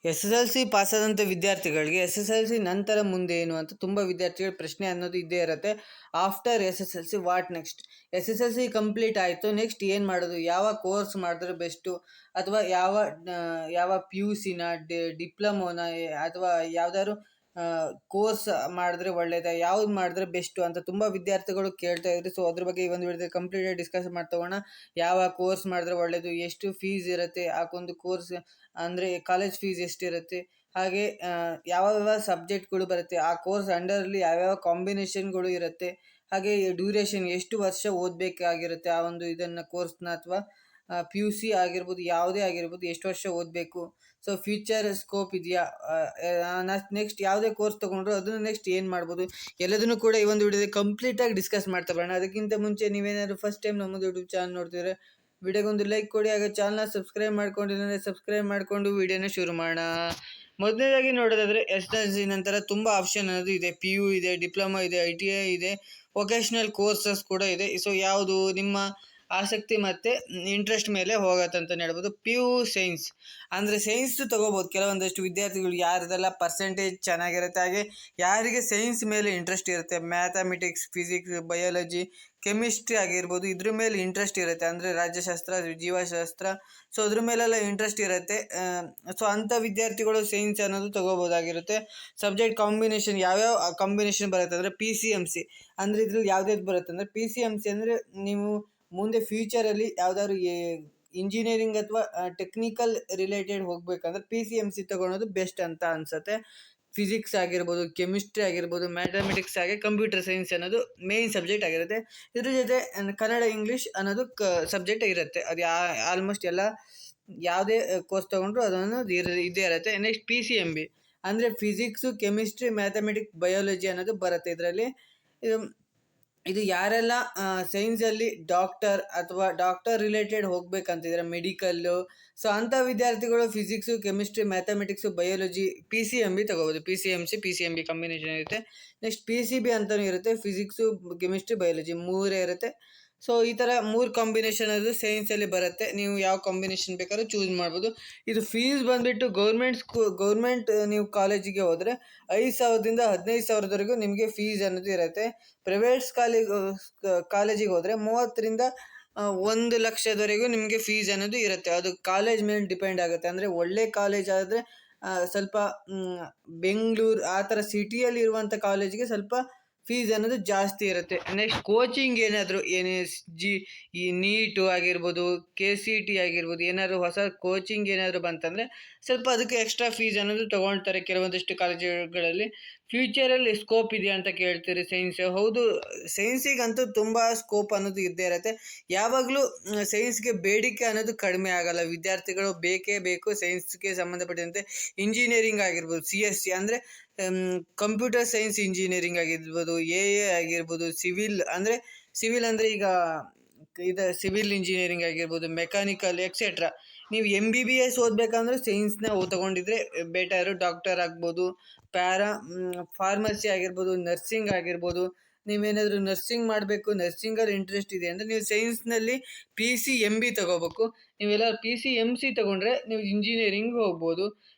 SSLC ಪಾಸಾದಂಥ ವಿದ್ಯಾರ್ಥಿಗಳಿಗೆ SSLC ನಂತರ ಮುಂದೆ ಏನು ಅಂತ ತುಂಬ ವಿದ್ಯಾರ್ಥಿಗಳ ಪ್ರಶ್ನೆ ಅನ್ನೋದು ಇದ್ದೇ ಇರುತ್ತೆ. After SSLC what next? SSLC complete ಆಯಿತು, ನೆಕ್ಸ್ಟ್ ಏನು ಮಾಡೋದು? ಯಾವ ಕೋರ್ಸ್ ಮಾಡಿದ್ರೆ ಬೆಸ್ಟು? ಅಥವಾ ಯಾವ PUCನ ಡಿಪ್ಲೊಮೋನ ಅಥವಾ ಯಾವ್ದಾದ್ರು ಕೋರ್ಸ್ ಮಾಡಿದ್ರೆ ಒಳ್ಳೆಯದಾ? ಯಾವ್ದು ಮಾಡಿದ್ರೆ ಬೆಸ್ಟು ಅಂತ ತುಂಬ ವಿದ್ಯಾರ್ಥಿಗಳು ಕೇಳ್ತಾ ಇದ್ರು. ಸೊ ಅದ್ರ ಬಗ್ಗೆ ಈ ಒಂದು ವಿಡಿಯೋದಲ್ಲಿ ಕಂಪ್ಲೀಟಾಗಿ ಡಿಸ್ಕಸ್ ಮಾಡ್ತಗೋಣ. ಯಾವ ಕೋರ್ಸ್ ಮಾಡಿದ್ರೆ ಒಳ್ಳೆಯದು, ಎಷ್ಟು ಫೀಸ್ ಇರುತ್ತೆ ಒಂದು ಕೋರ್ಸ್ ಅಂದರೆ ಕಾಲೇಜ್ ಫೀಸ್ ಎಷ್ಟಿರುತ್ತೆ, ಹಾಗೆ ಯಾವ ಸಬ್ಜೆಕ್ಟ್ಗಳು ಬರುತ್ತೆ, ಆ ಕೋರ್ಸ್ ಅಂಡರಲ್ಲಿ ಯಾವ್ಯಾವ ಕಾಂಬಿನೇಷನ್ಗಳು ಇರುತ್ತೆ, ಹಾಗೆ ಡ್ಯೂರೇಷನ್ ಎಷ್ಟು ವರ್ಷ ಓದಬೇಕಾಗಿರುತ್ತೆ ಆ ಒಂದು ಇದನ್ನು ಕೋರ್ಸ್ನ, ಅಥವಾ PUC ಆಗಿರ್ಬೋದು, ಯಾವುದೇ ಆಗಿರ್ಬೋದು, ಎಷ್ಟು ವರ್ಷ ಓದಬೇಕು, ಸೊ ಫ್ಯೂಚರ್ ಸ್ಕೋಪ್ ಇದೆಯಾ, ನೆಕ್ಸ್ಟ್ ಯಾವುದೇ ಕೋರ್ಸ್ ತೊಗೊಂಡ್ರು ಅದನ್ನು ನೆಕ್ಸ್ಟ್ ಏನು ಮಾಡ್ಬೋದು, ಎಲ್ಲದನ್ನು ಕೂಡ ಈ ಒಂದು ವಿಡಿಯೋದಲ್ಲಿ ಕಂಪ್ಲೀಟಾಗಿ ಡಿಸ್ಕಸ್ ಮಾಡ್ತಾ ಬರೋಣ. ಅದಕ್ಕಿಂತ ಮುಂಚೆ ನೀವೇನಾದರೂ ಫಸ್ಟ್ ಟೈಮ್ ನಮ್ಮದು ಯೂಟ್ಯೂಬ್ ಚಾನಲ್ ನೋಡ್ತಿದ್ರೆ ವಿಡಿಯೋಗೊಂದು ಲೈಕ್ ಕೊಡಿ, ಹಾಗೆ ಚಾನಲ್ನ ಸಬ್ಸ್ಕ್ರೈಬ್ ಮಾಡ್ಕೊಂಡಿದ್ರೆ ಸಬ್ಸ್ಕ್ರೈಬ್ ಮಾಡಿಕೊಂಡು ವಿಡಿಯೋನ ಶುರು ಮಾಡೋಣ. ಮೊದಲನೇದಾಗಿ ನೋಡೋದಾದರೆ SSLC ನಂತರ ತುಂಬ ಆಪ್ಷನ್ ಅನ್ನೋದು ಇದೆ. PU ಇದೆ, ಡಿಪ್ಲೊಮಾ ಇದೆ, ITI ಇದೆ, ವೊಕೇಶ್ನಲ್ ಕೋರ್ಸಸ್ ಕೂಡ ಇದೆ. ಸೊ ಯಾವುದು ನಿಮ್ಮ ಆಸಕ್ತಿ ಮತ್ತು ಇಂಟ್ರೆಸ್ಟ್ ಮೇಲೆ ಹೋಗತ್ತಂತಲೇ ಹೇಳ್ಬೋದು. PU ಸೈನ್ಸ್ ಅಂದರೆ ಸೈನ್ಸ್ ತೊಗೋಬೋದು ಕೆಲವೊಂದಷ್ಟು ವಿದ್ಯಾರ್ಥಿಗಳು, ಯಾರ್ದೆಲ್ಲ ಪರ್ಸೆಂಟೇಜ್ ಚೆನ್ನಾಗಿರುತ್ತೆ, ಹಾಗೆ ಯಾರಿಗೆ ಸೈನ್ಸ್ ಮೇಲೆ ಇಂಟ್ರೆಸ್ಟ್ ಇರುತ್ತೆ, ಮ್ಯಾಥಮೆಟಿಕ್ಸ್, ಫಿಸಿಕ್ಸ್, ಬಯಾಲಜಿ, ಕೆಮಿಸ್ಟ್ರಿ ಆಗಿರ್ಬೋದು, ಇದ್ರ ಮೇಲೆ ಇಂಟ್ರೆಸ್ಟ್ ಇರುತ್ತೆ, ಅಂದರೆ ರಾಜ್ಯಶಾಸ್ತ್ರ, ಜೀವಶಾಸ್ತ್ರ, ಸೊ ಅದ್ರ ಮೇಲೆಲ್ಲ ಇಂಟ್ರೆಸ್ಟ್ ಇರುತ್ತೆ. ಸೊ ಅಂಥ ವಿದ್ಯಾರ್ಥಿಗಳು ಸೈನ್ಸ್ ಅನ್ನೋದು ತೊಗೋಬೋದಾಗಿರುತ್ತೆ. ಸಬ್ಜೆಕ್ಟ್ ಕಾಂಬಿನೇಷನ್ ಯಾವ್ಯಾವ ಕಾಂಬಿನೇಷನ್ ಬರುತ್ತೆ ಅಂದರೆ PCMC ಅಂದರೆ ಇದ್ರಲ್ಲಿ ಯಾವ್ದು ಬರುತ್ತೆ ಅಂದರೆ PCMC ಅಂದರೆ ನೀವು ಮುಂದೆ ಫ್ಯೂಚರಲ್ಲಿ ಯಾವ್ದಾದ್ರು ಇಂಜಿನಿಯರಿಂಗ್ ಅಥವಾ ಟೆಕ್ನಿಕಲ್ ರಿಲೇಟೆಡ್ ಹೋಗ್ಬೇಕಂದ್ರೆ PCMC ತೊಗೊಳೋದು ಬೆಸ್ಟ್ ಅಂತ ಅನಿಸುತ್ತೆ. ಫಿಸಿಕ್ಸ್ ಆಗಿರ್ಬೋದು, ಕೆಮಿಸ್ಟ್ರಿ ಆಗಿರ್ಬೋದು, ಮ್ಯಾಥಮೆಟಿಕ್ಸ್, ಹಾಗೆ ಕಂಪ್ಯೂಟರ್ ಸೈನ್ಸ್ ಅನ್ನೋದು ಮೇಯ್ನ್ ಸಬ್ಜೆಕ್ಟ್ ಆಗಿರುತ್ತೆ. ಇದ್ರ ಜೊತೆ ಕನ್ನಡ, ಇಂಗ್ಲೀಷ್ ಅನ್ನೋದು ಸಬ್ಜೆಕ್ಟ್ ಇರುತ್ತೆ. ಅದು ಆಲ್ಮೋಸ್ಟ್ ಎಲ್ಲ ಯಾವುದೇ ಕೋರ್ಸ್ ತೊಗೊಂಡ್ರು ಅದನ್ನು ಇದ್ದೇ ಇರುತ್ತೆ. ನೆಕ್ಸ್ಟ್ PCMB ಅಂದರೆ ಫಿಸಿಕ್ಸು, ಕೆಮಿಸ್ಟ್ರಿ, ಮ್ಯಾಥಮೆಟಿಕ್ಸ್, ಬಯಾಲಜಿ ಅನ್ನೋದು ಬರುತ್ತೆ ಇದರಲ್ಲಿ. ಇದು ಯಾರೆಲ್ಲ ಸೈನ್ಸಲ್ಲಿ ಡಾಕ್ಟರ್ ಅಥವಾ ಡಾಕ್ಟರ್ ರಿಲೇಟೆಡ್ ಹೋಗ್ಬೇಕಂತಿದ್ರೆ, ಮೆಡಿಕಲ್ಲು, ಸೊ ಅಂಥ ವಿದ್ಯಾರ್ಥಿಗಳು physics, chemistry, mathematics, biology, PCMB ತೊಗೋಬೋದು. PCMC, PCMB ಕಾಂಬಿನೇಷನ್ ಇರುತ್ತೆ. ನೆಕ್ಸ್ಟ್ PCB ಅಂತಲೂ ಇರುತ್ತೆ, ಫಿಸಿಕ್ಸು, ಕೆಮಿಸ್ಟ್ರಿ, ಬಯಾಲಜಿ ಮೂರೇ ಇರುತ್ತೆ. ಸೊ ಈ ಥರ 3 ಕಾಂಬಿನೇಷನ್ ಅದು ಸೈನ್ಸಲ್ಲಿ ಬರುತ್ತೆ. ನೀವು ಯಾವ ಕಾಂಬಿನೇಷನ್ ಬೇಕಾದ್ರೂ ಚೂಸ್ ಮಾಡ್ಬೋದು. ಇದು ಫೀಸ್ ಬಂದುಬಿಟ್ಟು ಗೌರ್ಮೆಂಟ್ ನೀವು ಕಾಲೇಜಿಗೆ ಹೋದರೆ 5,000ದಿಂದ 15,000ವರೆಗೂ ನಿಮಗೆ ಫೀಸ್ ಅನ್ನೋದು ಇರುತ್ತೆ. ಪ್ರೈವೇಟ್ಸ್ ಕಾಲೇಜಿಗೆ ಹೋದರೆ 30ರಿಂದ 1,00,000ವರೆಗೂ ನಿಮಗೆ ಫೀಸ್ ಅನ್ನೋದು ಇರುತ್ತೆ. ಅದು ಕಾಲೇಜ್ ಮೇಲೆ ಡಿಪೆಂಡ್ ಆಗುತ್ತೆ. ಅಂದರೆ ಒಳ್ಳೆ ಕಾಲೇಜ್ ಆದರೆ ಸ್ವಲ್ಪ ಬೆಂಗಳೂರು ಆ ಥರ ಸಿಟಿಯಲ್ಲಿ ಇರುವಂಥ ಕಾಲೇಜಿಗೆ ಸ್ವಲ್ಪ ಫೀಸ್ ಅನ್ನೋದು ಜಾಸ್ತಿ ಇರುತ್ತೆ. ನೆಕ್ಸ್ಟ್ ಕೋಚಿಂಗ್ ಏನಾದರೂ ಈ ನೀಟು ಆಗಿರ್ಬೋದು, KCET ಆಗಿರ್ಬೋದು, ಏನಾದರೂ ಹೊಸ ಕೋಚಿಂಗ್ ಏನಾದರೂ ಬಂತಂದರೆ ಸ್ವಲ್ಪ ಅದಕ್ಕೆ ಎಕ್ಸ್ಟ್ರಾ ಫೀಸ್ ಅನ್ನೋದು ತೊಗೊಳ್ತಾರೆ ಕೆಲವೊಂದಿಷ್ಟು ಕಾಲೇಜುಗಳಲ್ಲಿ. ಫ್ಯೂಚರಲ್ಲಿ ಸ್ಕೋಪ್ ಇದೆಯಾ ಅಂತ ಕೇಳ್ತೀರಿ ಸೈನ್ಸ್. ಹೌದು, ಸೈನ್ಸಿಗಂತೂ ತುಂಬ ಸ್ಕೋಪ್ ಅನ್ನೋದು ಇದ್ದೇ ಇರುತ್ತೆ. ಯಾವಾಗಲೂ ಸೈನ್ಸ್ಗೆ ಬೇಡಿಕೆ ಅನ್ನೋದು ಕಡಿಮೆ ಆಗಲ್ಲ. ವಿದ್ಯಾರ್ಥಿಗಳು ಬೇಕೇ ಬೇಕು ಸೈನ್ಸ್ಗೆ ಸಂಬಂಧಪಟ್ಟಂತೆ. ಇಂಜಿನಿಯರಿಂಗ್ ಆಗಿರ್ಬೋದು, CSC ಅಂದರೆ ಕಂಪ್ಯೂಟರ್ ಸೈನ್ಸ್ ಇಂಜಿನಿಯರಿಂಗ್ ಆಗಿರ್ಬೋದು, AA ಆಗಿರ್ಬೋದು, ಸಿವಿಲ್ ಅಂದರೆ ಈಗ ಸಿವಿಲ್ ಇಂಜಿನಿಯರಿಂಗ್ ಆಗಿರ್ಬೋದು, ಮೆಕ್ಯಾನಿಕಲ್ ಎಕ್ಸೆಟ್ರಾ. ನೀವು MBBS ಓದಬೇಕಂದ್ರೆ ಸೈನ್ಸ್ನ ತೊಗೊಂಡಿದ್ರೆ ಬೆಟರು. ಡಾಕ್ಟರ್ ಆಗ್ಬೋದು, ಫಾರ್ಮಸಿ ಆಗಿರ್ಬೋದು, ನರ್ಸಿಂಗ್ ಆಗಿರ್ಬೋದು. ನೀವೇನಾದರೂ ನರ್ಸಿಂಗ್ ಮಾಡಬೇಕು, ನರ್ಸಿಂಗಲ್ಲಿ ಇಂಟ್ರೆಸ್ಟ್ ಇದೆ ಅಂದರೆ ನೀವು ಸೈನ್ಸ್ನಲ್ಲಿ PCMB ತೊಗೋಬೇಕು. ನೀವೆಲ್ಲ PCMC ತೊಗೊಂಡ್ರೆ ನೀವು ಇಂಜಿನಿಯರಿಂಗ್ ಹೋಗ್ಬೋದು.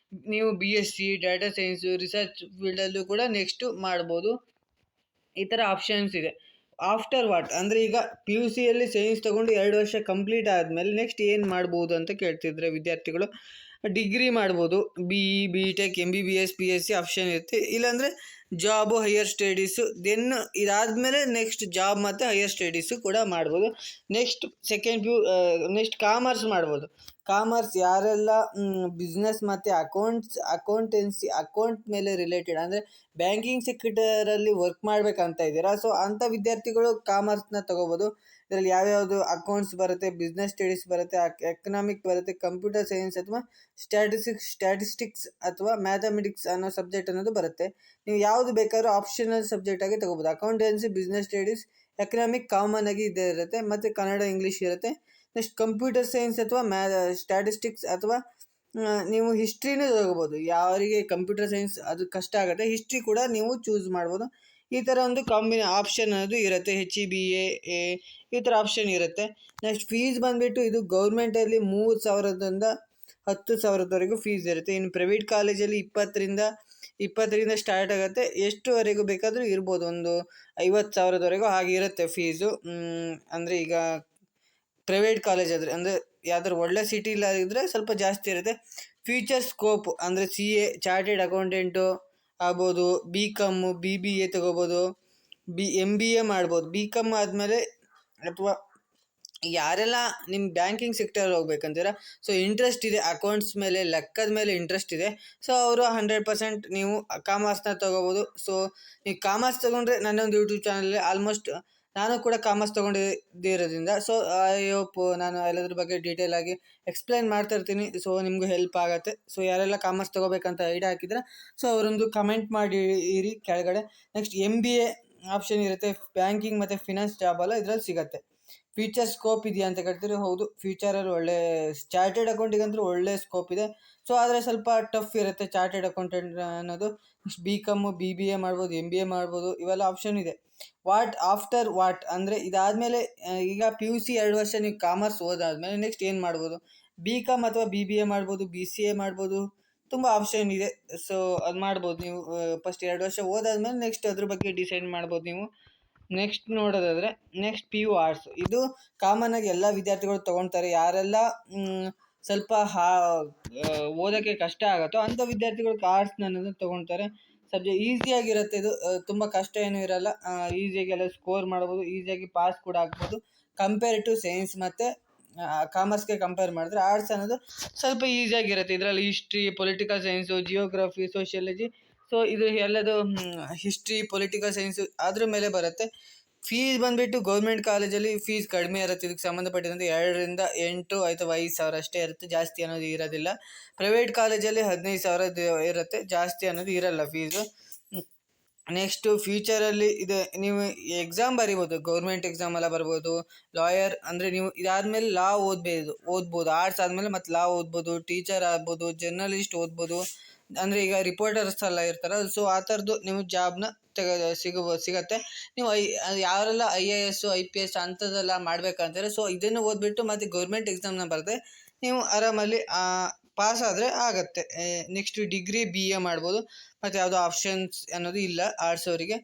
ನೀವು BSc, ಡಾಟಾ ಸೈನ್ಸು, ರಿಸರ್ಚ್ ಫೀಲ್ಡಲ್ಲೂ ಕೂಡ ನೆಕ್ಸ್ಟು ಮಾಡ್ಬೋದು. ಈ ಥರ ಆಪ್ಷನ್ಸ್ ಇದೆ. ಆಫ್ಟರ್ ವಾಟ್ ಅಂದರೆ ಈಗ PUCಯಲ್ಲಿ ಸೈನ್ಸ್ ತೊಗೊಂಡು 2 ವರ್ಷ ಕಂಪ್ಲೀಟ್ ಆದಮೇಲೆ ನೆಕ್ಸ್ಟ್ ಏನು ಮಾಡ್ಬೋದು ಅಂತ ಕೇಳ್ತಿದ್ರೆ ವಿದ್ಯಾರ್ಥಿಗಳು. ಡಿಗ್ರಿ ಮಾಡ್ಬೋದು, BE, BTech, MBBS, PSc option ಇರುತ್ತೆ. ಇಲ್ಲಾಂದರೆ ಜಾಬು, ಹೈಯರ್ ಸ್ಟಡೀಸು. ದೆನ್ ಇದಾದಮೇಲೆ ನೆಕ್ಸ್ಟ್ ಜಾಬ್ ಮತ್ತು ಹೈಯರ್ ಸ್ಟಡೀಸು ಕೂಡ ಮಾಡ್ಬೋದು. ನೆಕ್ಸ್ಟ್ ನೆಕ್ಸ್ಟ್ ಕಾಮರ್ಸ್ ಮಾಡ್ಬೋದು. ಕಾಮರ್ಸ್ ಯಾರೆಲ್ಲ ಬಿಸ್ನೆಸ್ ಮತ್ತು ಅಕೌಂಟ್ ಮೇಲೆ ರಿಲೇಟೆಡ್ ಅಂದರೆ ಬ್ಯಾಂಕಿಂಗ್ ಸೆಕ್ಟರಲ್ಲಿ ವರ್ಕ್ ಮಾಡಬೇಕಂತ ಇದ್ದೀರಾ, ಸೊ ಅಂಥ ವಿದ್ಯಾರ್ಥಿಗಳು ಕಾಮರ್ಸ್ನ ತೊಗೋಬೋದು. ಇದರಲ್ಲಿ ಯಾವ್ಯಾವುದು ಅಕೌಂಟ್ಸ್ ಬರುತ್ತೆ, ಬಿಸ್ನೆಸ್ ಸ್ಟಡೀಸ್ ಬರುತ್ತೆ, ಎಕನಾಮಿಕ್ ಬರುತ್ತೆ, ಕಂಪ್ಯೂಟರ್ ಸೈನ್ಸ್ ಅಥವಾ ಸ್ಟ್ಯಾಟಿಸ್ಟಿಕ್ಸ್ ಅಥವಾ ಮ್ಯಾಥಮೆಟಿಕ್ಸ್ ಅನ್ನೋ ಸಬ್ಜೆಕ್ಟ್ ಅನ್ನೋದು ಬರುತ್ತೆ. ನೀವು ಯಾವುದು ಬೇಕಾದ್ರೂ ಆಪ್ಷನಲ್ ಸಬ್ಜೆಕ್ಟ್ ಆಗಿ ತೊಗೋಬೋದು. Accountancy, business studies, economic common ಆಗಿ ಇದೇ ಇರುತ್ತೆ, ಮತ್ತು ಕನ್ನಡ, ಇಂಗ್ಲೀಷ್ ಇರುತ್ತೆ. ನೆಕ್ಸ್ಟ್ ಕಂಪ್ಯೂಟರ್ ಸೈನ್ಸ್ ಅಥವಾ ಸ್ಟ್ಯಾಟಿಸ್ಟಿಕ್ಸ್ ಅಥವಾ ನೀವು ಹಿಸ್ಟ್ರಿನೂ ತೊಗೋಬೋದು. ಯಾರಿಗೆ ಕಂಪ್ಯೂಟರ್ ಸೈನ್ಸ್ ಅದು ಕಷ್ಟ ಆಗುತ್ತೆ, ಹಿಸ್ಟ್ರಿ ಕೂಡ ನೀವು ಚೂಸ್ ಮಾಡ್ಬೋದು. ಈ ಥರ ಒಂದು ಆಪ್ಷನ್ ಅನ್ನೋದು ಇರುತ್ತೆ. HEBA ಈ ಥರ ಆಪ್ಷನ್ ಇರುತ್ತೆ. ನೆಕ್ಸ್ಟ್ ಫೀಸ್ ಬಂದುಬಿಟ್ಟು ಇದು ಗೌರ್ಮೆಂಟಲ್ಲಿ 3,000ದಿಂದ 10,000ದವರೆಗೂ ಫೀಸ್ ಇರುತ್ತೆ. ಇನ್ನು ಪ್ರೈವೇಟ್ ಕಾಲೇಜಲ್ಲಿ 20ರಿಂದ ಸ್ಟಾರ್ಟ್ ಆಗುತ್ತೆ. ಎಷ್ಟುವರೆಗೂ ಬೇಕಾದರೂ ಇರ್ಬೋದು, ಒಂದು 50,000ದವರೆಗೂ ಹಾಗೆ ಇರುತ್ತೆ ಫೀಸು. ಅಂದರೆ ಈಗ ಪ್ರೈವೇಟ್ ಕಾಲೇಜ್ ಆದರೆ, ಅಂದರೆ ಯಾವ್ದಾದ್ರು ಒಳ್ಳೆ ಸಿಟಿಲಾಗಿದ್ದರೆ ಸ್ವಲ್ಪ ಜಾಸ್ತಿ ಇರುತ್ತೆ. ಫ್ಯೂಚರ್ ಸ್ಕೋಪ್ ಅಂದರೆ CA, ಚಾರ್ಟೆಡ್ ಅಕೌಂಟೆಂಟು ಆಗ್ಬೋದು, BCom, BBA ತೊಗೋಬೋದು, MBA ಮಾಡ್ಬೋದು. BCom ಆದಮೇಲೆ ಅಥವಾ ಯಾರೆಲ್ಲ ನಿಮ್ಮ ಬ್ಯಾಂಕಿಂಗ್ ಸೆಕ್ಟರ್ ಹೋಗ್ಬೇಕಂತೀರ, ಸೊ ಇಂಟ್ರೆಸ್ಟ್ ಇದೆ ಅಕೌಂಟ್ಸ್ ಮೇಲೆ, ಲೆಕ್ಕದ ಮೇಲೆ ಇಂಟ್ರೆಸ್ಟ್ ಇದೆ, ಸೊ ಅವರು 100% ನೀವು ಕಾಮರ್ಸ್ನ ತೊಗೋಬೋದು. ಸೊ ನೀವು ಕಾಮರ್ಸ್ ತೊಗೊಂಡ್ರೆ ನನ್ನೊಂದು ಯೂಟ್ಯೂಬ್ ಚಾನಲಲ್ಲಿ ಆಲ್ಮೋಸ್ಟ್ ನಾನು ಕೂಡ ಕಾಮರ್ಸ್ ತೊಗೊಂಡಿರೋದ್ರಿಂದ ಸೊ ಐ ಹೋಪ್ ನಾನು ಎಲ್ಲದ್ರ ಬಗ್ಗೆ ಡೀಟೇಲ್ ಆಗಿ ಎಕ್ಸ್ಪ್ಲೈನ್ ಮಾಡ್ತಾ ಇರ್ತೀನಿ. ಸೊ ನಿಮಗೂ ಹೆಲ್ಪ್ ಆಗುತ್ತೆ. ಸೊ ಯಾರೆಲ್ಲ ಕಾಮರ್ಸ್ ತೊಗೋಬೇಕಂತ ಐಡಿಯಾ ಹಾಕಿದ್ರೆ ಸೊ ಅವರೊಂದು ಕಮೆಂಟ್ ಮಾಡಿ ಇರಿ ಕೆಳಗಡೆ. ನೆಕ್ಸ್ಟ್ MBA ಆಪ್ಷನ್ ಇರುತ್ತೆ. ಬ್ಯಾಂಕಿಂಗ್ ಮತ್ತು ಫಿನಾನ್ಸ್ ಜಾಬ್ ಎಲ್ಲ ಇದರಲ್ಲಿ ಸಿಗುತ್ತೆ. ಫ್ಯೂಚರ್ ಸ್ಕೋಪ್ ಇದೆಯಾ ಅಂತ ಕೇಳ್ತೀರಿ, ಹೌದು, ಫ್ಯೂಚರಲ್ಲಿ ಒಳ್ಳೆ ಚಾರ್ಟೆಡ್ ಅಕೌಂಟಿಗಂತೂ ಒಳ್ಳೆ ಸ್ಕೋಪ್ ಇದೆ. ಸೊ ಆದರೆ ಸ್ವಲ್ಪ ಟಫ್ ಇರುತ್ತೆ ಚಾರ್ಟೆಡ್ ಅಕೌಂಟೆಂಟ್ ಅನ್ನೋದು. BCom, BBA ಮಾಡ್ಬೋದು, MBA ಮಾಡ್ಬೋದು, ಇವೆಲ್ಲ ಆಪ್ಷನ್ ಇದೆ. ಆಫ್ಟರ್ ಅಂದರೆ ಇದಾದಮೇಲೆ ಈಗ PUC 2 ವರ್ಷ ನೀವು ಕಾಮರ್ಸ್ ಓದಾದ್ಮೇಲೆ ನೆಕ್ಸ್ಟ್ ಏನು ಮಾಡ್ಬೋದು? BCom ಅಥವಾ BBA ಮಾಡ್ಬೋದು, BCA ಮಾಡ್ಬೋದು, ತುಂಬ ಆಪ್ಷನ್ ಇದೆ. ಸೊ ಅದು ಮಾಡ್ಬೋದು ನೀವು. ಫಸ್ಟ್ 2 ವರ್ಷ ಓದಾದ್ಮೇಲೆ ನೆಕ್ಸ್ಟ್ ಅದ್ರ ಬಗ್ಗೆ ಡಿಸೈಡ್ ಮಾಡ್ಬೋದು ನೀವು. ನೆಕ್ಸ್ಟ್ ನೋಡೋದಾದರೆ ನೆಕ್ಸ್ಟ್ PU ಆರ್ಟ್ಸ್. ಇದು ಕಾಮನ್ ಆಗಿ ಎಲ್ಲ ವಿದ್ಯಾರ್ಥಿಗಳು ತೊಗೊಳ್ತಾರೆ. ಯಾರೆಲ್ಲ ಸ್ವಲ್ಪ ಓದೋಕ್ಕೆ ಕಷ್ಟ ಆಗುತ್ತೋ ಅಂಥ ವಿದ್ಯಾರ್ಥಿಗಳು ಆರ್ಟ್ಸ್ನ ಅನ್ನೋದನ್ನು ತೊಗೊಳ್ತಾರೆ. ಸಬ್ಜೆಕ್ಟ್ ಈಸಿಯಾಗಿರುತ್ತೆ ಇದು, ತುಂಬ ಕಷ್ಟ ಏನೂ ಇರಲ್ಲ. ಈಸಿಯಾಗಿ ಎಲ್ಲ ಸ್ಕೋರ್ ಮಾಡ್ಬೋದು, ಈಸಿಯಾಗಿ ಪಾಸ್ ಕೂಡ ಆಗ್ಬೋದು. ಕಂಪೇರ್ ಟು ಸೈನ್ಸ್ ಮತ್ತು ಕಾಮರ್ಸ್ಗೆ ಕಂಪೇರ್ ಮಾಡಿದ್ರೆ ಆರ್ಟ್ಸ್ ಅನ್ನೋದು ಸ್ವಲ್ಪ ಈಸಿಯಾಗಿರುತ್ತೆ. ಇದರಲ್ಲಿ history, political science, geography, sociology, so ಇದು ಎಲ್ಲದು ಹಿಸ್ಟ್ರಿ, ಪೊಲಿಟಿಕಲ್ ಸೈನ್ಸು ಅದ್ರ ಮೇಲೆ ಬರುತ್ತೆ. ಫೀಸ್ ಬಂದುಬಿಟ್ಟು ಗೌರ್ಮೆಂಟ್ ಕಾಲೇಜಲ್ಲಿ ಫೀಸ್ ಕಡಿಮೆ ಇರುತ್ತೆ. ಇದಕ್ಕೆ ಸಂಬಂಧಪಟ್ಟಿದಂತೆ 2ರಿಂದ 8 ಅಥವಾ 5,000 ಅಷ್ಟೇ ಇರುತ್ತೆ, ಜಾಸ್ತಿ ಅನ್ನೋದು ಇರೋದಿಲ್ಲ. ಪ್ರೈವೇಟ್ ಕಾಲೇಜಲ್ಲಿ 15,000 ಇರುತ್ತೆ, ಜಾಸ್ತಿ ಅನ್ನೋದು ಇರಲ್ಲ ಫೀಸು. ನೆಕ್ಸ್ಟು ಫ್ಯೂಚರಲ್ಲಿ ಇದೆ, ನೀವು ಎಕ್ಸಾಮ್ ಬರಿಬೋದು, ಗೌರ್ಮೆಂಟ್ ಎಕ್ಸಾಮ್ ಎಲ್ಲ ಬರ್ಬೋದು. ಲಾಯರ್ ಅಂದರೆ ನೀವು ಇದಾದಮೇಲೆ ಲಾ ಓದ್ಬೋದು. ಆರ್ಟ್ಸ್ ಆದಮೇಲೆ ಮತ್ತು ಲಾ ಓದ್ಬೋದು, ಟೀಚರ್ ಆಗ್ಬೋದು, ಜರ್ನಲಿಸ್ಟ್ ಓದ್ಬೋದು. ಅಂದರೆ ಈಗ ರಿಪೋರ್ಟರ್ಸ್ ಎಲ್ಲ ಇರ್ತಾರಲ್ಲ, ಸೊ ಆ ಥರದ್ದು ನೀವು ಜಾಬ್ನ ಸಿಗತ್ತೆ. ನೀವು ಯಾರೆಲ್ಲ IAS, IPS ಅಂಥದ್ದೆಲ್ಲ ಮಾಡ್ಬೇಕಂತಾರೆ, ಸೊ ಇದನ್ನು ಓದ್ಬಿಟ್ಟು ಮತ್ತು ಗೌರ್ಮೆಂಟ್ ಎಕ್ಸಾಮ್ನ ಬರೆದ್ರೆ ನೀವು ಆರಾಮಲ್ಲಿ ಪಾಸ್ ಆದರೆ ಆಗುತ್ತೆ. ನೆಕ್ಸ್ಟ್ ಡಿಗ್ರಿ BA ಮಾಡ್ಬೋದು, ಮತ್ತು ಯಾವುದೋ ಆಪ್ಷನ್ಸ್ ಅನ್ನೋದು ಇಲ್ಲ ಆರ್ಟ್ಸ್ ಅವರಿಗೆ.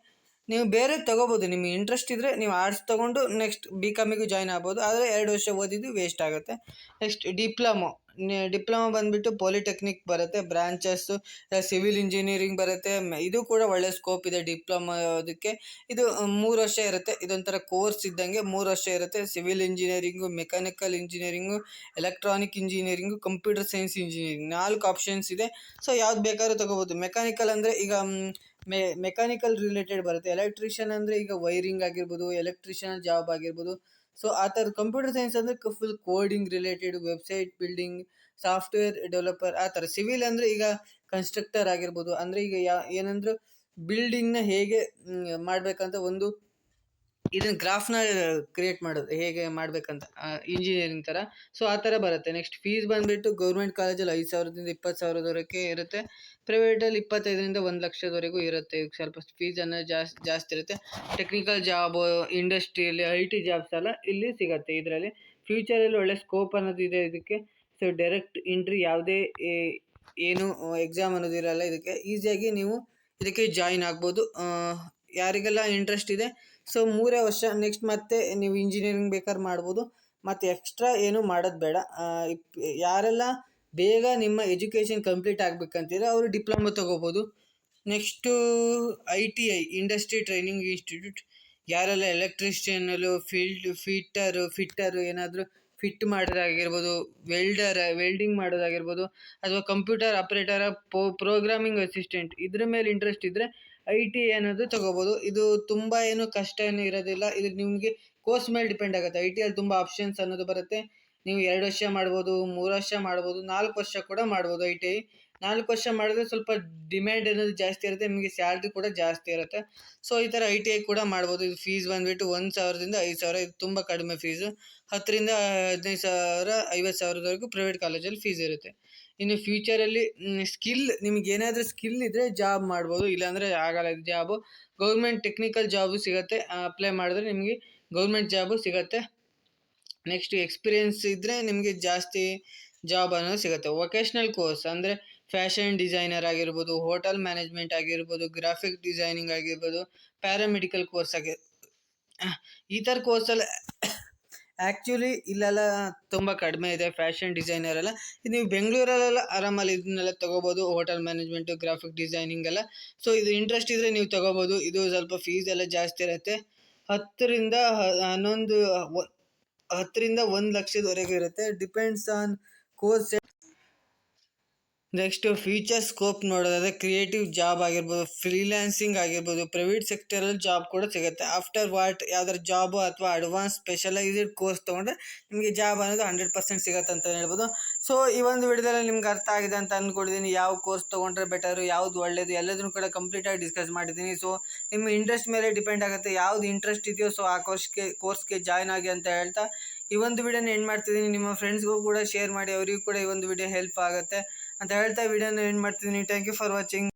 ನೀವು ಬೇರೆ ತೊಗೋಬೋದು, ನಿಮಗೆ ಇಂಟ್ರೆಸ್ಟ್ ಇದ್ದರೆ ನೀವು ಆರ್ಟ್ಸ್ ತೊಗೊಂಡು ನೆಕ್ಸ್ಟ್ BComಗೂ ಜಾಯ್ನ್ ಆಗ್ಬೋದು. ಆದರೆ 2 ವರ್ಷ ಓದಿದ್ದು ವೇಸ್ಟ್ ಆಗುತ್ತೆ. ನೆಕ್ಸ್ಟ್ ಡಿಪ್ಲೊಮೊ ಬಂದುಬಿಟ್ಟು ಪಾಲಿಟೆಕ್ನಿಕ್ ಬರುತ್ತೆ, ಬ್ರಾಂಚಸ್ಸು, ಸಿವಿಲ್ ಇಂಜಿನಿಯರಿಂಗ್ ಬರುತ್ತೆ. ಇದು ಕೂಡ ಒಳ್ಳೆ ಸ್ಕೋಪ್ ಇದೆ ಡಿಪ್ಲೊಮೊ ಅದಕ್ಕೆ. ಇದು 3 ವರ್ಷ ಇರುತ್ತೆ, ಇದೊಂಥರ ಕೋರ್ಸ್ ಇದ್ದಂಗೆ 3 ವರ್ಷ ಇರುತ್ತೆ. Civil engineering, mechanical engineering, electronic engineering, computer science engineering, 4 options ಇದೆ. ಸೊ ಯಾವ್ದು ಬೇಕಾದ್ರೂ ತೊಗೋಬೋದು. ಮೆಕ್ಯಾನಿಕಲ್ ಅಂದರೆ ಈಗ ಮೆಕ್ಯಾನಿಕಲ್ ರಿಲೇಟೆಡ್ ಬರುತ್ತೆ. ಎಲೆಕ್ಟ್ರಿಷಿಯನ್ ಅಂದರೆ ಈಗ ವೈರಿಂಗ್ ಆಗಿರ್ಬೋದು, ಎಲೆಕ್ಟ್ರಿಷಿಯನ್ ಜಾಬ್ ಆಗಿರ್ಬೋದು. ಸೊ ಆ ಥರದ್ದು. ಕಂಪ್ಯೂಟರ್ ಸೈನ್ಸ್ ಅಂದರೆ full coding related, website building, software developer ಆ ಥರ. ಸಿವಿಲ್ ಅಂದರೆ ಈಗ ಕನ್ಸ್ಟ್ರಕ್ಟರ್ ಆಗಿರ್ಬೋದು, ಅಂದರೆ ಈಗ ಏನಂದ್ರೆ ಬಿಲ್ಡಿಂಗ್ನ ಹೇಗೆ ಮಾಡಬೇಕಂತ ಒಂದು ಇದನ್ನು ಗ್ರಾಫ್ನ ಕ್ರಿಯೇಟ್ ಮಾಡೋದು ಹೇಗೆ ಮಾಡಬೇಕಂತ, ಇಂಜಿನಿಯರಿಂಗ್ ಥರ. ಸೊ ಆ ಥರ ಬರುತ್ತೆ. ನೆಕ್ಸ್ಟ್ ಫೀಸ್ ಬಂದುಬಿಟ್ಟು ಗೌರ್ಮೆಂಟ್ ಕಾಲೇಜಲ್ಲಿ 5,000ದಿಂದ 20,000ದವರೆಗೆ ಇರುತ್ತೆ. ಪ್ರೈವೇಟಲ್ಲಿ 25ರಿಂದ 1,00,000ದವರೆಗೂ ಇರುತ್ತೆ. ಈಗ ಸ್ವಲ್ಪ ಫೀಸ್ ಅನ್ನೋದು ಜಾಸ್ತಿ ಇರುತ್ತೆ. ಟೆಕ್ನಿಕಲ್ ಜಾಬು, ಇಂಡಸ್ಟ್ರಿಯಲ್ಲಿ IT ಜಾಬ್ಸ್ ಎಲ್ಲ ಇಲ್ಲಿ ಸಿಗುತ್ತೆ. ಇದರಲ್ಲಿ ಫ್ಯೂಚರಲ್ಲಿ ಒಳ್ಳೆ ಸ್ಕೋಪ್ ಅನ್ನೋದು ಇದೆ ಇದಕ್ಕೆ. ಸೊ ಡೈರೆಕ್ಟ್ ಎಂಟ್ರಿ, ಯಾವುದೇ ಏನು ಎಕ್ಸಾಮ್ ಅನ್ನೋದು ಇರಲ್ಲ ಇದಕ್ಕೆ. ಈಸಿಯಾಗಿ ನೀವು ಇದಕ್ಕೆ ಜಾಯಿನ್ ಆಗ್ಬೋದು ಯಾರಿಗೆಲ್ಲ ಇಂಟ್ರೆಸ್ಟ್ ಇದೆ. ಸೊ 3 ವರ್ಷ. ನೆಕ್ಸ್ಟ್ ಮತ್ತೆ ನೀವು ಇಂಜಿನಿಯರಿಂಗ್ ಬೇಕಾದ್ರೆ ಮಾಡ್ಬೋದು, ಮತ್ತು ಎಕ್ಸ್ಟ್ರಾ ಏನೂ ಮಾಡೋದು ಬೇಡ. ಯಾರೆಲ್ಲ ಬೇಗ ನಿಮ್ಮ ಎಜುಕೇಷನ್ ಕಂಪ್ಲೀಟ್ ಆಗಬೇಕಂತೀರ ಅವರು ಡಿಪ್ಲೊಮೊ ತೊಗೋಬೋದು. Next ITI, industry training institute. ಯಾರೆಲ್ಲ ಎಲೆಕ್ಟ್ರಿಷಿಯನಲ್ಲೂ ಫಿಟ್ಟರು ಏನಾದರೂ ಫಿಟ್ ಮಾಡೋದಾಗಿರ್ಬೋದು, ವೆಲ್ಡಿಂಗ್ ಮಾಡೋದಾಗಿರ್ಬೋದು, ಅಥವಾ ಕಂಪ್ಯೂಟರ್ ಆಪ್ರೇಟರ, ಪ್ರೋಗ್ರಾಮಿಂಗ್ ಅಸಿಸ್ಟೆಂಟ್ ಇದ್ರ ಮೇಲೆ ಇಂಟ್ರೆಸ್ಟ್ ಇದ್ದರೆ ITI ಅನ್ನೋದು ತೊಗೋಬೋದು. ಇದು ತುಂಬ ಏನು ಕಷ್ಟ ಏನೂ ಇರೋದಿಲ್ಲ. ಇದು ನಿಮಗೆ ಕೋರ್ಸ್ ಮೇಲೆ ಡಿಪೆಂಡ್ ಆಗುತ್ತೆ. ITIಯಲ್ಲಿ ತುಂಬ ಆಪ್ಷನ್ಸ್ ಅನ್ನೋದು ಬರುತ್ತೆ. ನೀವು 2 ವರ್ಷ ಮಾಡ್ಬೋದು, 3 ವರ್ಷ ಮಾಡ್ಬೋದು, 4 ವರ್ಷ ಕೂಡ ಮಾಡ್ಬೋದು. ITI 4 ವರ್ಷ ಮಾಡಿದ್ರೆ ಸ್ವಲ್ಪ ಡಿಮ್ಯಾಂಡ್ ಅನ್ನೋದು ಜಾಸ್ತಿ ಇರುತ್ತೆ, ನಿಮಗೆ ಸ್ಯಾಲ್ರಿ ಕೂಡ ಜಾಸ್ತಿ ಇರುತ್ತೆ. ಸೊ ಈ ಥರ ITI ಕೂಡ ಮಾಡ್ಬೋದು. ಇದು ಫೀಸ್ ಬಂದುಬಿಟ್ಟು 1,000ದಿಂದ 5,000, ಇದು ತುಂಬ ಕಡಿಮೆ ಫೀಸು. 10ರಿಂದ 15,000, 50,000ದವರೆಗೂ ಪ್ರೈವೇಟ್ ಕಾಲೇಜಲ್ಲಿ ಫೀಸ್ ಇರುತ್ತೆ. ಇನ್ನು ಫ್ಯೂಚರಲ್ಲಿ ನಿಮಗೆ ಏನಾದರೂ ಸ್ಕಿಲ್ ಇದ್ದರೆ ಜಾಬ್ ಮಾಡ್ಬೋದು, ಇಲ್ಲಾಂದರೆ ಆಗಲ್ಲ ಇದು ಜಾಬು. ಗೌರ್ಮೆಂಟ್ ಟೆಕ್ನಿಕಲ್ ಜಾಬು ಸಿಗುತ್ತೆ, ಅಪ್ಲೈ ಮಾಡಿದ್ರೆ ನಿಮಗೆ ಗೌರ್ಮೆಂಟ್ ಜಾಬು ಸಿಗುತ್ತೆ. ನೆಕ್ಸ್ಟ್ ಎಕ್ಸ್ಪೀರಿಯೆನ್ಸ್ ಇದ್ದರೆ ನಿಮಗೆ ಜಾಸ್ತಿ ಜಾಬ್ ಅನ್ನೋದು ಸಿಗುತ್ತೆ. ವೊಕೇಶ್ನಲ್ ಕೋರ್ಸ್ ಅಂದರೆ ಫ್ಯಾಷನ್ ಡಿಸೈನರ್ ಆಗಿರ್ಬೋದು, ಹೋಟೆಲ್ ಮ್ಯಾನೇಜ್ಮೆಂಟ್ ಆಗಿರ್ಬೋದು, ಗ್ರಾಫಿಕ್ ಡಿಸೈನಿಂಗ್ ಆಗಿರ್ಬೋದು, ಪ್ಯಾರಾಮೆಡಿಕಲ್ ಕೋರ್ಸ್ ಈ ಥರ ಕೋರ್ಸಲ್ಲಿ ಆ್ಯಕ್ಚುಲಿ ಇಲ್ಲೆಲ್ಲ ತುಂಬ ಕಡಿಮೆ ಇದೆ ಫ್ಯಾಷನ್ ಡಿಸೈನರ್ ಎಲ್ಲ. ನೀವು ಬೆಂಗಳೂರಲ್ಲೆಲ್ಲ ಆರಾಮಲ್ಲಿ ಇದನ್ನೆಲ್ಲ ತೊಗೋಬೋದು, ಹೋಟೆಲ್ ಮ್ಯಾನೇಜ್ಮೆಂಟು, ಗ್ರಾಫಿಕ್ ಡಿಸೈನಿಂಗ್ ಎಲ್ಲ. ಸೊ ಇದು ಇಂಟ್ರೆಸ್ಟ್ ಇದ್ದರೆ ನೀವು ತೊಗೋಬೋದು. ಇದು ಸ್ವಲ್ಪ ಫೀಸ್ ಎಲ್ಲ ಜಾಸ್ತಿ ಇರುತ್ತೆ. 10ರಿಂದ 1 ಲಕ್ಷದವರೆಗೆ ಇರುತ್ತೆ. Depends on course. Next future scope ನೋಡೋದಾದರೆ ಕ್ರಿಯೇಟಿವ್ ಜಾಬ್ ಆಗಿರ್ಬೋದು, ಫ್ರೀಲ್ಯಾನ್ಸಿಂಗ್ ಆಗಿರ್ಬೋದು, ಪ್ರೈವೇಟ್ ಸೆಕ್ಟರಲ್ಲಿ ಜಾಬ್ ಕೂಡ ಸಿಗುತ್ತೆ. ಆಫ್ಟರ್ ವಾಟ್ ಯಾವ್ದಾದ್ರು ಜಾಬು ಅಥವಾ ಅಡ್ವಾನ್ಸ್ ಸ್ಪೆಷಲೈಸ್ಡ್ ಕೋರ್ಸ್ ತೊಗೊಂಡ್ರೆ ನಿಮಗೆ ಜಾಬ್ ಅನ್ನೋದು 100% ಸಿಗುತ್ತೆ ಅಂತ ಹೇಳ್ಬೋದು. ಸೊ ಈ ಒಂದು ವಿಡಿಯೋದಲ್ಲಿ ನಿಮ್ಗೆ ಅರ್ಥ ಆಗಿದೆ ಅಂತ ಅಂದ್ಕೊಂಡಿದ್ದೀನಿ. ಯಾವ ಕೋರ್ಸ್ ತೊಗೊಂಡ್ರೆ ಬೆಟರು, ಯಾವುದು ಒಳ್ಳೆಯದು, ಎಲ್ಲದನ್ನು ಕೂಡ ಕಂಪ್ಲೀಟಾಗಿ ಡಿಸ್ಕಸ್ ಮಾಡಿದ್ದೀನಿ. ಸೊ ನಿಮ್ಮ ಇಂಟ್ರೆಸ್ಟ್ ಮೇಲೆ ಡಿಪೆಂಡ್ ಆಗುತ್ತೆ. ಯಾವುದು ಇಂಟ್ರೆಸ್ಟ್ ಇದೆಯೋ ಸೊ ಆ ಕೋರ್ಸ್ಗೆ ಜಾಯ್ನ್ ಆಗಿ ಅಂತ ಹೇಳ್ತಾ ಈ ಒಂದು ವಿಡಿಯೋನ ಎಂಡ್ ಮಾಡ್ತಿದ್ದೀನಿ. ನಿಮ್ಮ ಫ್ರೆಂಡ್ಸ್ಗೂ ಕೂಡ ಶೇರ್ ಮಾಡಿ, ಅವರಿಗೂ ಕೂಡ ಈ ಒಂದು ವಿಡಿಯೋ ಹೆಲ್ಪ್ ಆಗುತ್ತೆ ಅಂತ ಹೇಳ್ತಾ ವಿಡಿಯೋನ ಎಂಡ್ ಮಾಡ್ತಿದ್ದೀನಿ. Thank you for watching.